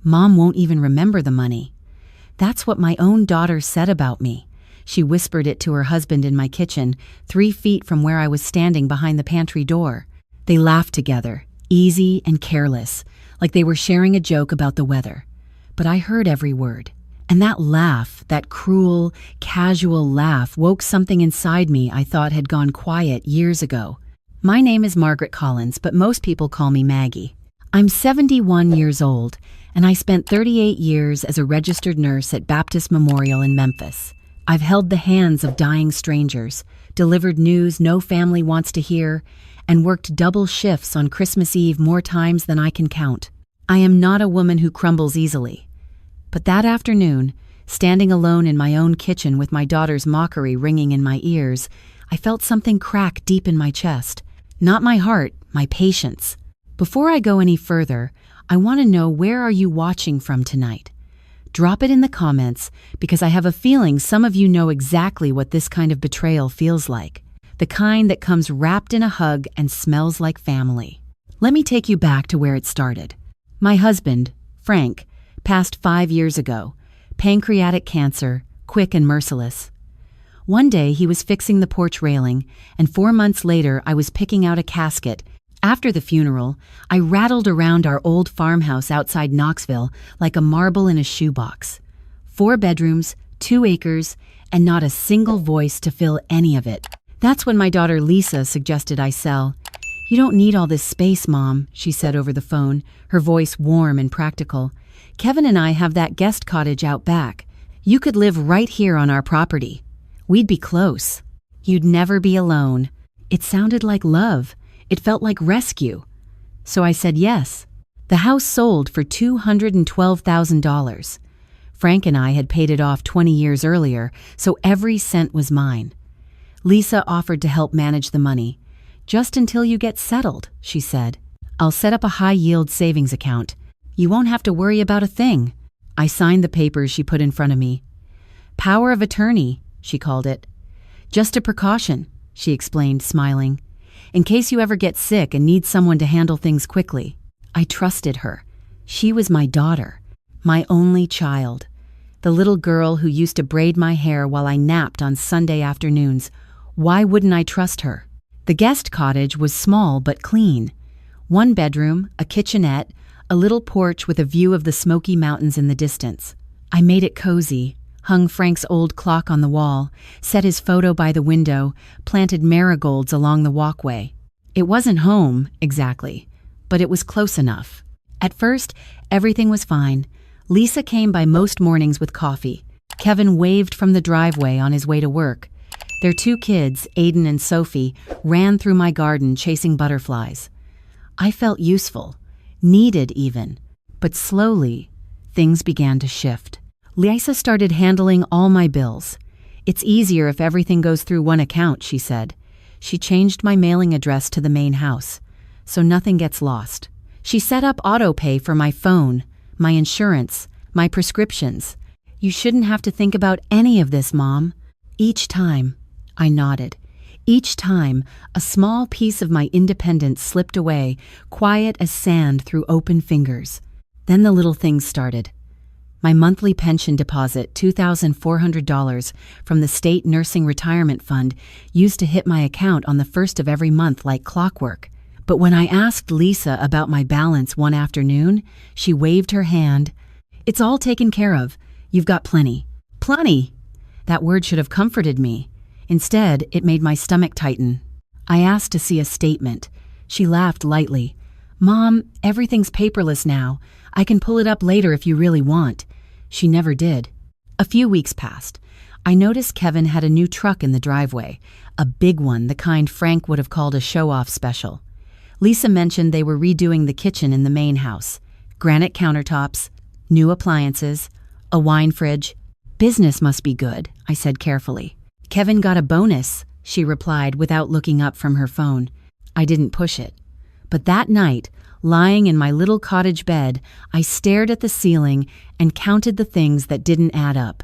Mom won't even remember the money. That's what my own daughter said about me. She whispered it to her husband in my kitchen, 3 feet from where I was standing behind the pantry door. They laughed together, easy and careless, like they were sharing a joke about the weather. But I heard every word. And that laugh, that cruel, casual laugh, woke something inside me I thought had gone quiet years ago. My name is Margaret Collins, but most people call me Maggie. I'm 71 years old, and I spent 38 years as a registered nurse at Baptist Memorial in Memphis. I've held the hands of dying strangers, delivered news no family wants to hear, and worked double shifts on Christmas Eve more times than I can count. I am not a woman who crumbles easily. But that afternoon, standing alone in my own kitchen with my daughter's mockery ringing in my ears, I felt something crack deep in my chest. Not my heart, my patience. Before I go any further, I want to know, where are you watching from tonight? Drop it in the comments, because I have a feeling some of you know exactly what this kind of betrayal feels like. The kind that comes wrapped in a hug and smells like family. Let me take you back to where it started. My husband, Frank, passed 5 years ago. Pancreatic cancer, quick and merciless. One day he was fixing the porch railing, and 4 months later I was picking out a casket. After the funeral, I rattled around our old farmhouse outside Knoxville like a marble in a shoebox. 4 bedrooms, 2 acres, and not a single voice to fill any of it. That's when my daughter Lisa suggested I sell. "You don't need all this space, Mom," she said over the phone, her voice warm and practical. "Kevin and I have that guest cottage out back. You could live right here on our property. We'd be close. You'd never be alone." It sounded like love. It felt like rescue. So I said yes. The house sold for $212,000. Frank and I had paid it off 20 years earlier, so every cent was mine. Lisa offered to help manage the money. "Just until you get settled," she said. "I'll set up a high-yield savings account. You won't have to worry about a thing." I signed the papers she put in front of me. "Power of attorney," she called it. "Just a precaution," she explained, smiling. "In case you ever get sick and need someone to handle things quickly." I trusted her. She was my daughter, my only child, the little girl who used to braid my hair while I napped on Sunday afternoons. Why wouldn't I trust her? The guest cottage was small but clean. 1 bedroom, a kitchenette, a little porch with a view of the Smoky Mountains in the distance. I made it cozy, hung Frank's old clock on the wall, set his photo by the window, planted marigolds along the walkway. It wasn't home, exactly, but it was close enough. At first, everything was fine. Lisa came by most mornings with coffee. Kevin waved from the driveway on his way to work. Their 2 kids, Aiden and Sophie, ran through my garden chasing butterflies. I felt useful, needed even, but slowly, things began to shift. Lisa started handling all my bills. "It's easier if everything goes through one account," she said. She changed my mailing address to the main house, so nothing gets lost. She set up auto pay for my phone, my insurance, my prescriptions. "You shouldn't have to think about any of this, Mom." Each time, I nodded. Each time, a small piece of my independence slipped away, quiet as sand through open fingers. Then the little things started. My monthly pension deposit, $2,400 from the State Nursing Retirement Fund, used to hit my account on the 1st of every month like clockwork. But when I asked Lisa about my balance one afternoon, she waved her hand. "It's all taken care of. You've got plenty." Plenty! That word should have comforted me. Instead, it made my stomach tighten. I asked to see a statement. She laughed lightly. "Mom, everything's paperless now. I can pull it up later if you really want." She never did. A few weeks passed. I noticed Kevin had a new truck in the driveway, a big one, the kind Frank would have called a show-off special. Lisa mentioned they were redoing the kitchen in the main house. Granite countertops, new appliances, a wine fridge. "Business must be good," I said carefully. "Kevin got a bonus," she replied without looking up from her phone. I didn't push it. But that night, lying in my little cottage bed, I stared at the ceiling and counted the things that didn't add up.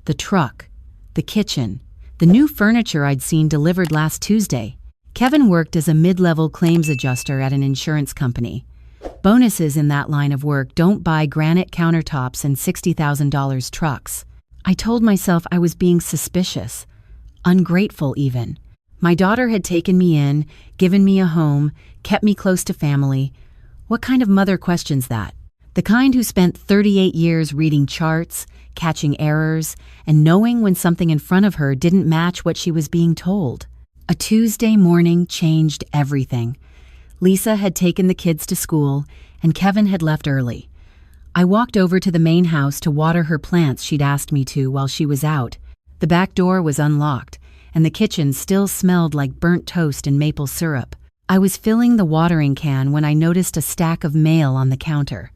The truck, the kitchen, the new furniture I'd seen delivered last Tuesday. Kevin worked as a mid-level claims adjuster at an insurance company. Bonuses in that line of work don't buy granite countertops and $60,000 trucks. I told myself I was being suspicious, ungrateful even. My daughter had taken me in, given me a home, kept me close to family. What kind of mother questions that? The kind who spent 38 years reading charts, catching errors, and knowing when something in front of her didn't match what she was being told. A Tuesday morning changed everything. Lisa had taken the kids to school, and Kevin had left early. I walked over to the main house to water her plants she'd asked me to while she was out. The back door was unlocked, and the kitchen still smelled like burnt toast and maple syrup. I was filling the watering can when I noticed a stack of mail on the counter.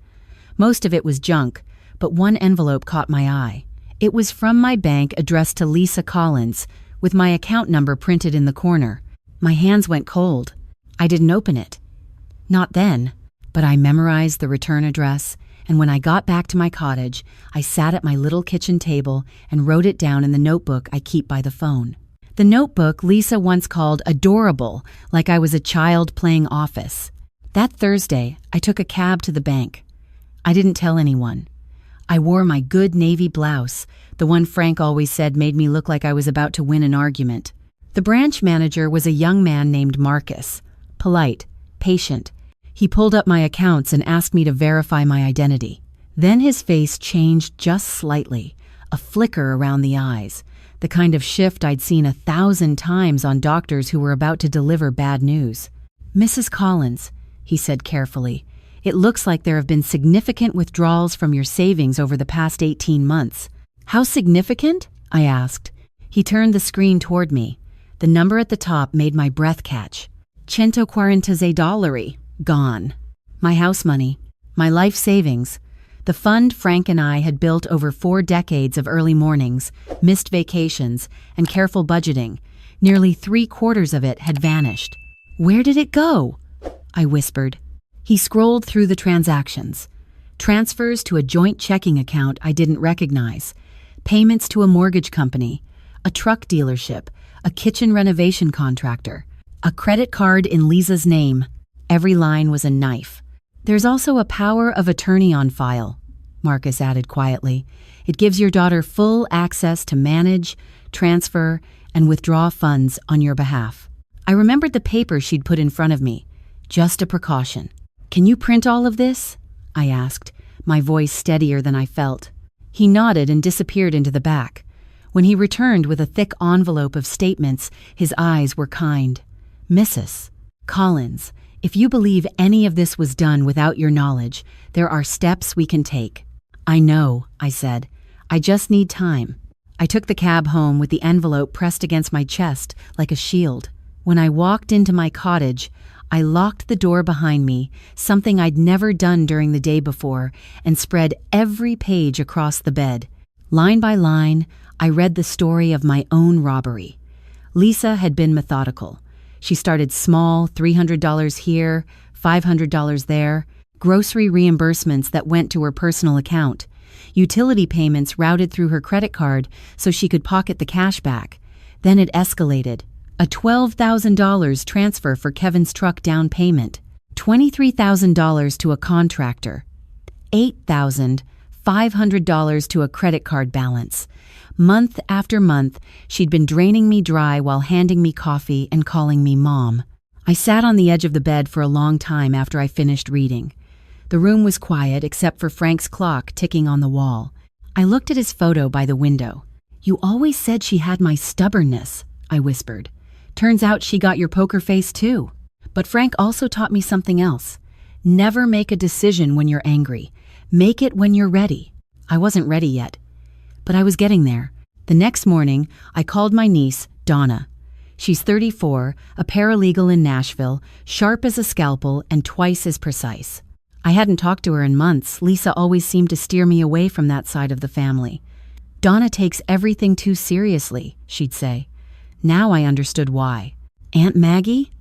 Most of it was junk, but one envelope caught my eye. It was from my bank addressed to Lisa Collins, with my account number printed in the corner. My hands went cold. I didn't open it. Not then, but I memorized the return address, and when I got back to my cottage, I sat at my little kitchen table and wrote it down in the notebook I keep by the phone. The notebook Lisa once called adorable, like I was a child playing office. That Thursday, I took a cab to the bank. I didn't tell anyone. I wore my good navy blouse, the one Frank always said made me look like I was about to win an argument. The branch manager was a young man named Marcus. Polite, patient. He pulled up my accounts and asked me to verify my identity. Then his face changed just slightly, a flicker around the eyes, the kind of shift I'd seen 1,000 times on doctors who were about to deliver bad news. "Mrs. Collins," he said carefully, "it looks like there have been significant withdrawals from your savings over the past 18 months. "How significant?" I asked. He turned the screen toward me. The number at the top made my breath catch. $146 gone. My house money, my life savings, the fund Frank and I had built over 4 decades of early mornings, missed vacations, and careful budgeting. Nearly 3/4 of it had vanished. "Where did it go?" I whispered. He scrolled through the transactions. Transfers to a joint checking account I didn't recognize, payments to a mortgage company, a truck dealership, a kitchen renovation contractor, a credit card in Lisa's name. Every line was a knife. "There's also a power of attorney on file," Marcus added quietly. "It gives your daughter full access to manage, transfer, and withdraw funds on your behalf." I remembered the paper she'd put in front of me. Just a precaution. "Can you print all of this?" I asked, my voice steadier than I felt. He nodded and disappeared into the back. When he returned with a thick envelope of statements, his eyes were kind. "Mrs. Collins, if you believe any of this was done without your knowledge, there are steps we can take." "I know," I said. "I just need time." I took the cab home with the envelope pressed against my chest like a shield. When I walked into my cottage, I locked the door behind me, something I'd never done during the day before, and spread every page across the bed. Line by line, I read the story of my own robbery. Lisa had been methodical. She started small, $300 here, $500 there, grocery reimbursements that went to her personal account, utility payments routed through her credit card so she could pocket the cash back. Then it escalated. A $12,000 transfer for Kevin's truck down payment, $23,000 to a contractor, $8,500 to a credit card balance. Month after month, she'd been draining me dry while handing me coffee and calling me Mom. I sat on the edge of the bed for a long time after I finished reading. The room was quiet except for Frank's clock ticking on the wall. I looked at his photo by the window. "You always said she had my stubbornness," I whispered. "Turns out she got your poker face too." But Frank also taught me something else. Never make a decision when you're angry. Make it when you're ready. I wasn't ready yet, but I was getting there. The next morning, I called my niece, Donna. She's 34, a paralegal in Nashville, sharp as a scalpel and twice as precise. I hadn't talked to her in months. Lisa always seemed to steer me away from that side of the family. "Donna takes everything too seriously," she'd say. Now I understood why. "Aunt Maggie?"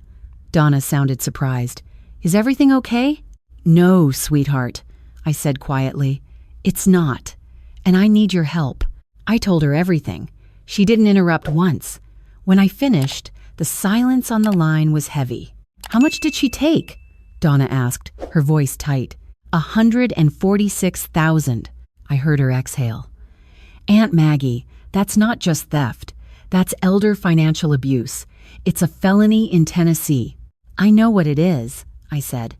Donna sounded surprised. "Is everything okay?" "No, sweetheart," I said quietly. "It's not. And I need your help." I told her everything. She didn't interrupt once. When I finished, the silence on the line was heavy. "How much did she take?" Donna asked, her voice tight. 146,000. I heard her exhale. Aunt Maggie, that's not just theft. That's elder financial abuse. It's a felony in Tennessee. I know what it is, I said.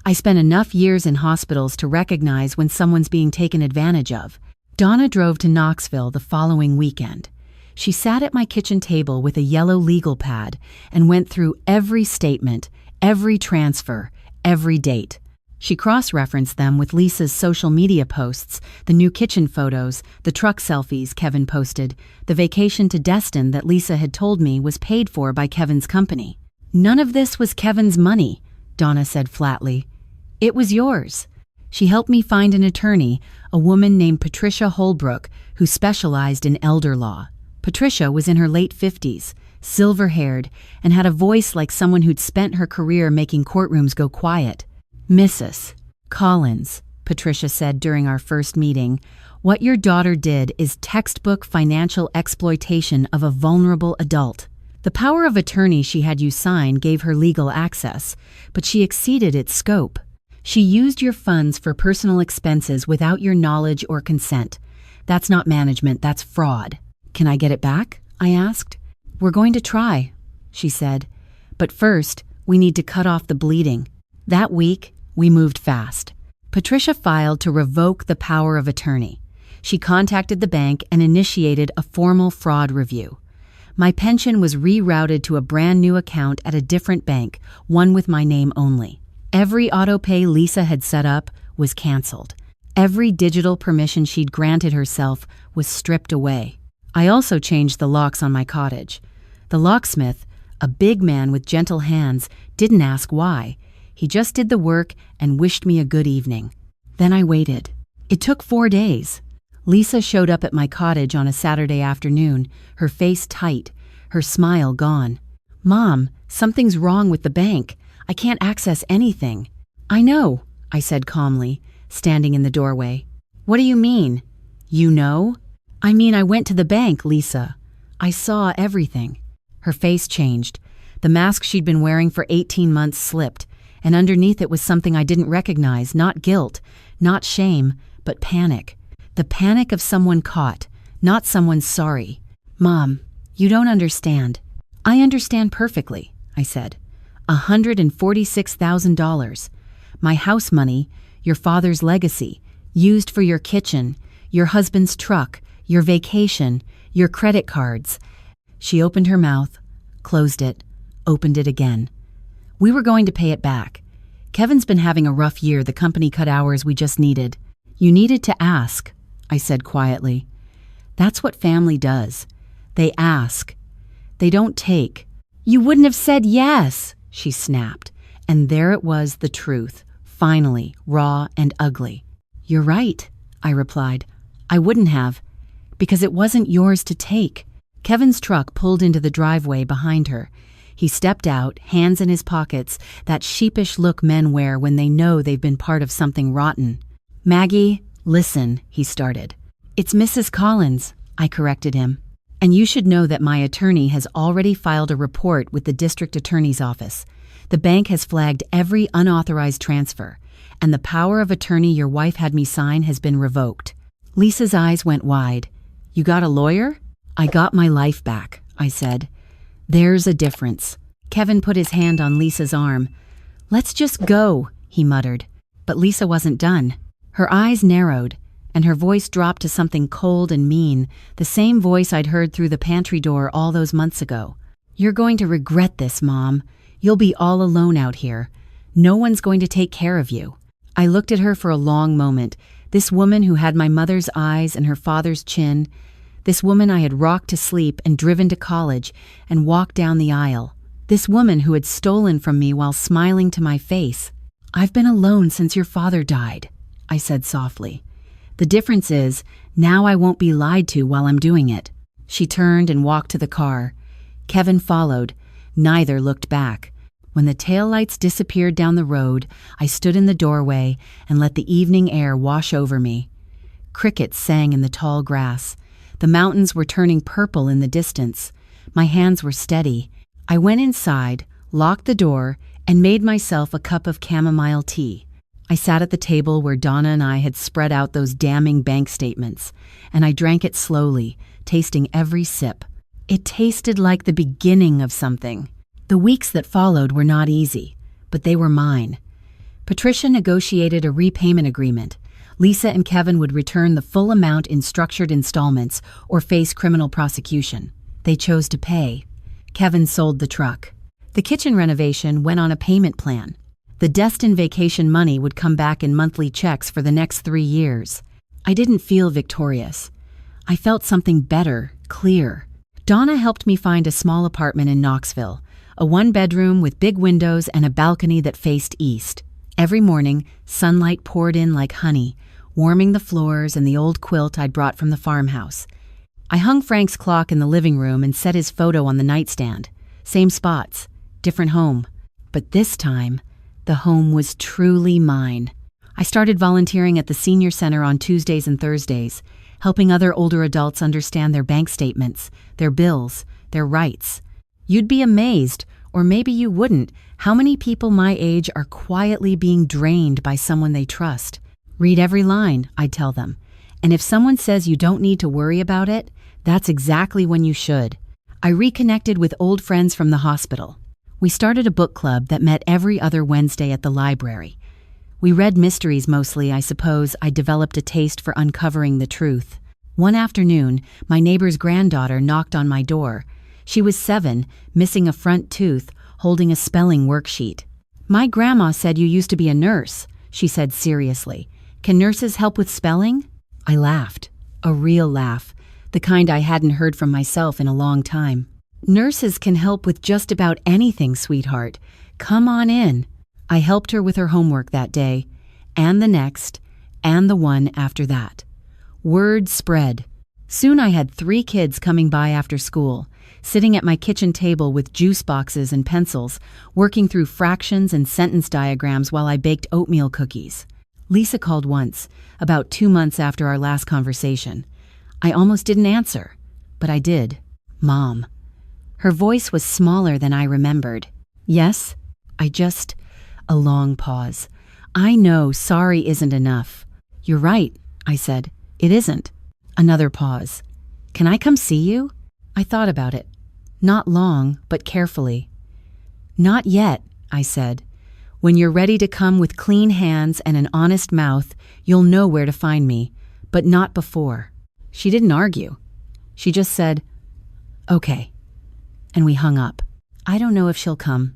I spent enough years in hospitals to recognize when someone's being taken advantage of. Donna drove to Knoxville the following weekend. She sat at my kitchen table with a yellow legal pad and went through every statement, every transfer, every date. She cross-referenced them with Lisa's social media posts, the new kitchen photos, the truck selfies Kevin posted, the vacation to Destin that Lisa had told me was paid for by Kevin's company. None of this was Kevin's money, Donna said flatly. It was yours. She helped me find an attorney, a woman named Patricia Holbrook, who specialized in elder law. Patricia was in her late 50s, silver-haired, and had a voice like someone who'd spent her career making courtrooms go quiet. Mrs. Collins, Patricia said during our first meeting, what your daughter did is textbook financial exploitation of a vulnerable adult. The power of attorney she had you sign gave her legal access, but she exceeded its scope. She used your funds for personal expenses without your knowledge or consent. That's not management, that's fraud. Can I get it back? I asked. We're going to try, she said. But first, we need to cut off the bleeding. That week, we moved fast. Patricia filed to revoke the power of attorney. She contacted the bank and initiated a formal fraud review. My pension was rerouted to a brand new account at a different bank, one with my name only. Every auto-pay Lisa had set up was canceled. Every digital permission she'd granted herself was stripped away. I also changed the locks on my cottage. The locksmith, a big man with gentle hands, didn't ask why. He just did the work and wished me a good evening. Then I waited. It took 4 days. Lisa showed up at my cottage on a Saturday afternoon, her face tight, her smile gone. Mom, something's wrong with the bank. I can't access anything. I know, I said calmly, standing in the doorway. What do you mean? You know? I mean, I went to the bank, Lisa. I saw everything. Her face changed. The mask she'd been wearing for 18 months slipped, and underneath it was something I didn't recognize, not guilt, not shame, but panic. The panic of someone caught, not someone sorry. Mom, you don't understand. I understand perfectly, I said. $146,000. My house money, your father's legacy, used for your kitchen, your husband's truck, your vacation, your credit cards. She opened her mouth, closed it, opened it again. We were going to pay it back. Kevin's been having a rough year. The company cut hours we just needed. You needed to ask, I said quietly. That's what family does. They ask. They don't take. You wouldn't have said yes, she snapped. And there it was, the truth, finally, raw and ugly. You're right, I replied. I wouldn't have, because it wasn't yours to take. Kevin's truck pulled into the driveway behind her. He stepped out, hands in his pockets, that sheepish look men wear when they know they've been part of something rotten. Maggie, listen, he started. It's Mrs. Collins, I corrected him. And you should know that my attorney has already filed a report with the district attorney's office. The bank has flagged every unauthorized transfer, and the power of attorney your wife had me sign has been revoked. Lisa's eyes went wide. You got a lawyer? I got my life back, I said. There's a difference. Kevin put his hand on Lisa's arm. Let's just go, he muttered. But Lisa wasn't done. Her eyes narrowed, and her voice dropped to something cold and mean, the same voice I'd heard through the pantry door all those months ago. You're going to regret this, Mom. You'll be all alone out here. No one's going to take care of you. I looked at her for a long moment, this woman who had my mother's eyes and her father's chin, this woman I had rocked to sleep and driven to college and walked down the aisle, this woman who had stolen from me while smiling to my face. I've been alone since your father died, I said softly. The difference is, now I won't be lied to while I'm doing it. She turned and walked to the car. Kevin followed. Neither looked back. When the taillights disappeared down the road, I stood in the doorway and let the evening air wash over me. Crickets sang in the tall grass. The mountains were turning purple in the distance. My hands were steady. I went inside, locked the door, and made myself a cup of chamomile tea. I sat at the table where Donna and I had spread out those damning bank statements, and I drank it slowly, tasting every sip. It tasted like the beginning of something. The weeks that followed were not easy, but they were mine. Patricia negotiated a repayment agreement. Lisa and Kevin would return the full amount in structured installments or face criminal prosecution. They chose to pay. Kevin sold the truck. The kitchen renovation went on a payment plan. The destined vacation money would come back in monthly checks for the next 3 years. I didn't feel victorious. I felt something better, clear. Donna helped me find a small apartment in Knoxville, a 1-bedroom with big windows and a balcony that faced east. Every morning, sunlight poured in like honey, warming the floors and the old quilt I'd brought from the farmhouse. I hung Frank's clock in the living room and set his photo on the nightstand. Same spots, different home. But this time, the home was truly mine. I started volunteering at the senior center on Tuesdays and Thursdays, helping other older adults understand their bank statements, their bills, their rights. You'd be amazed, or maybe you wouldn't, how many people my age are quietly being drained by someone they trust. Read every line, I'd tell them. And if someone says you don't need to worry about it, that's exactly when you should. I reconnected with old friends from the hospital. We started a book club that met every other Wednesday at the library. We read mysteries mostly, I suppose. I developed a taste for uncovering the truth. One afternoon, my neighbor's granddaughter knocked on my door. She was 7, missing a front tooth, holding a spelling worksheet. "My grandma said you used to be a nurse," she said seriously. "Can nurses help with spelling?" I laughed, a real laugh, the kind I hadn't heard from myself in a long time. "Nurses can help with just about anything, sweetheart. Come on in." I helped her with her homework that day, and the next, and the one after that. Word spread. Soon I had 3 kids coming by after school, sitting at my kitchen table with juice boxes and pencils, working through fractions and sentence diagrams while I baked oatmeal cookies. Lisa called once, about 2 months after our last conversation. I almost didn't answer, but I did. Mom. Her voice was smaller than I remembered. "Yes?" A long pause. "I know sorry isn't enough." "You're right," I said. "It isn't." Another pause. "Can I come see you?" I thought about it. Not long, but carefully. "Not yet," I said. "When you're ready to come with clean hands and an honest mouth, you'll know where to find me, but not before." She didn't argue. She just said, "Okay." And we hung up. I don't know if she'll come.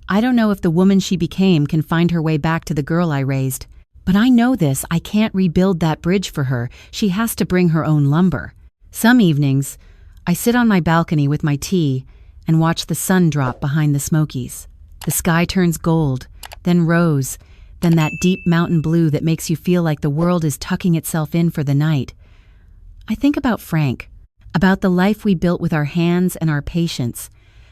I don't know if the woman she became can find her way back to the girl I raised. But I know this, I can't rebuild that bridge for her. She has to bring her own lumber. Some evenings, I sit on my balcony with my tea and watch the sun drop behind the Smokies. The sky turns gold, then rose, then that deep mountain blue that makes you feel like the world is tucking itself in for the night. I think about Frank, about the life we built with our hands and our patience,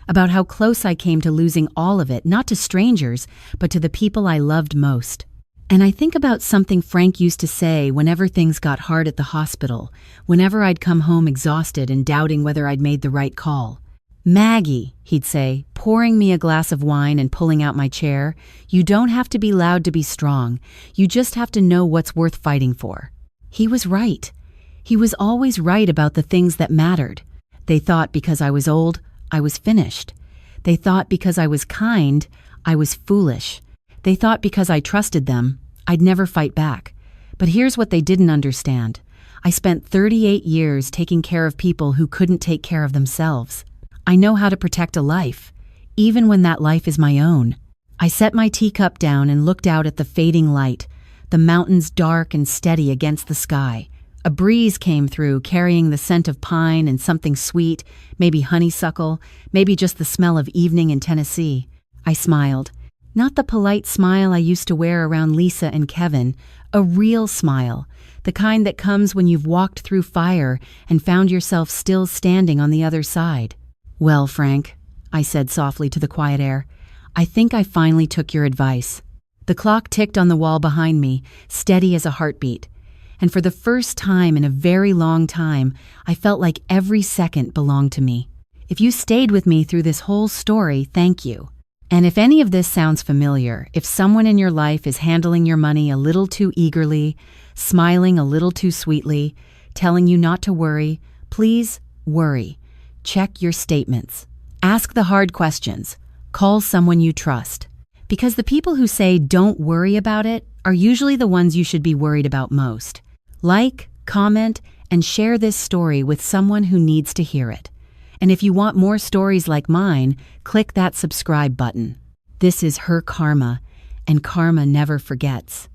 about how close I came to losing all of it, not to strangers, but to the people I loved most. And I think about something Frank used to say whenever things got hard at the hospital, whenever I'd come home exhausted and doubting whether I'd made the right call. "Maggie," he'd say, pouring me a glass of wine and pulling out my chair, "you don't have to be loud to be strong. You just have to know what's worth fighting for." He was right. He was always right about the things that mattered. They thought because I was old, I was finished. They thought because I was kind, I was foolish. They thought because I trusted them, I'd never fight back. But here's what they didn't understand. I spent 38 years taking care of people who couldn't take care of themselves. I know how to protect a life, even when that life is my own. I set my teacup down and looked out at the fading light, the mountains dark and steady against the sky. A breeze came through, carrying the scent of pine and something sweet, maybe honeysuckle, maybe just the smell of evening in Tennessee. I smiled. Not the polite smile I used to wear around Lisa and Kevin, a real smile, the kind that comes when you've walked through fire and found yourself still standing on the other side. "Well, Frank," I said softly to the quiet air, "I think I finally took your advice." The clock ticked on the wall behind me, steady as a heartbeat. And for the first time in a very long time, I felt like every second belonged to me. If you stayed with me through this whole story, thank you. And if any of this sounds familiar, if someone in your life is handling your money a little too eagerly, smiling a little too sweetly, telling you not to worry, please worry. Check your statements. Ask the hard questions. Call someone you trust. Because the people who say don't worry about it are usually the ones you should be worried about most. Like, comment, and share this story with someone who needs to hear it. And if you want more stories like mine, click that subscribe button. This is Her Karma, and karma never forgets.